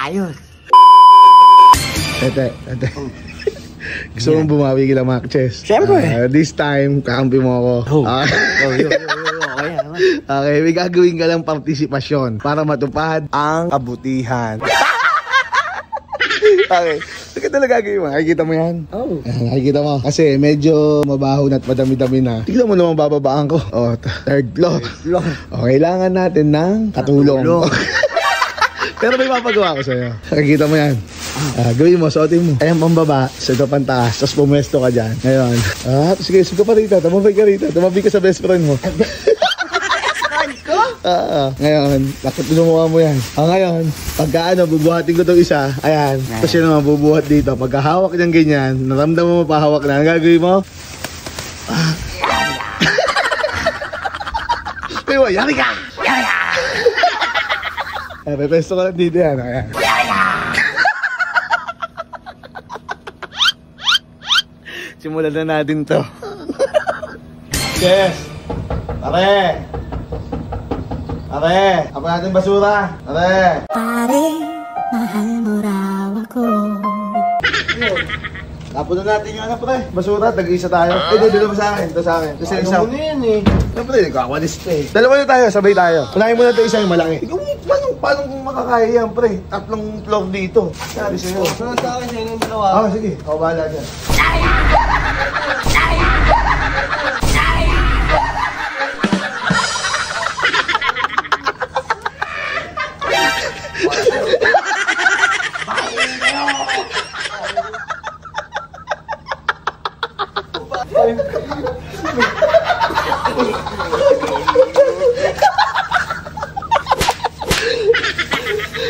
Ayos. Ate. Gusto mong bumawi kila Mac Chess? Siyempre. This time, kakampi mo ako. Okay, may gagawin ka lang partisipasyon para matupad ang kabutihan. Okay, sige talaga gagawin mo. Nakikita mo yan? Oh. Nakikita mo. Kasi medyo mabaho na at madami-dami na. Tignan mo naman bababaan ko. Oh, third floor. Oh, kailangan natin ng katulong. Pero may papagawa ko sa'yo. Nakikita mo yan. Gawin mo, suotin mo. Ayan pambaba, suga pantaas, tapos pumesto ka dyan. Ngayon. Sige, suga pa rito. Tumabi ka rito. Tumabi ka sa best friend mo. Ngayon, bakit pinumuha mo yan? Ngayon, pagka bubuhatin ko itong isa, ayan, tapos yun naman bubuhat dito. Pagkahawak niyang ganyan, naramdaman mo pahawak na, ang gagawin mo? Pero, yari ka! Repesto ka lang dito yan, ayan. Simulan na natin to. Yes! Pare! Apa natin basura? Pare, mahal mo raw ako. Tapon na natin yung pre. Basura, tag-isa tayo. Dito mo sa akin. Ito sa akin. Ito sa isa. Ano mo yan eh? Pre, nagkakawalis pa eh. Dalawa na tayo, sabay tayo. Unahin mo na ito isa yung malaki. Paano kung makakaya yan pre? 3 floor dito. Sabi sa'yo. Sunod sa akin sa'yo yung dalawa. Sige. Ako bahala dyan.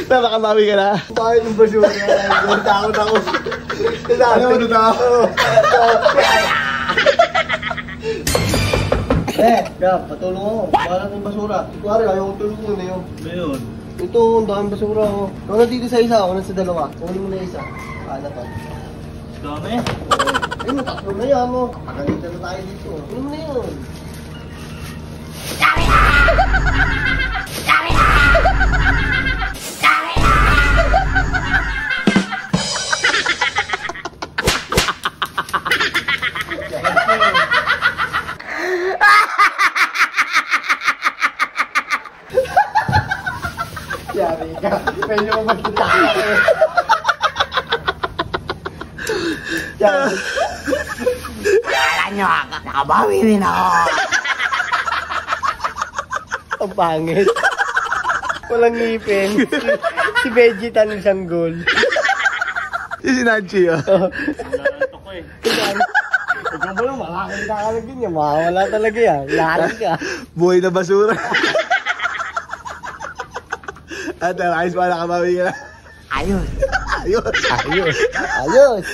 Nakakabawi ka na? Bakit yung basura? Takot ako. Takot ako. Patulong ako. Parang yung basura. Kuwari, ayaw ko tulong mo na yun. Ngayon? Ito, ang daming basura ako. Kung nandito sa isa, ako na sa dalawa. Kunin mo na isa. Paano pa? Dami? Ay, mataklo na yan mo. Pagalitan na tayo dito. Kunin mo na yun. Yari ka. Pwede mo magkita ka. Kala nyo, nakabawi rin ako. Ang pangit. Walang ngipin. Si Vegeta ng sanggol. Si Nanchi oh. Ito ko eh. Ikaw ba lang, makakita ka lang ganyan. Makawala talaga yan. Lari ka. Buhay na basura. At ayos pa, nakabawi ka na. Ayos. Ayos. Ayos.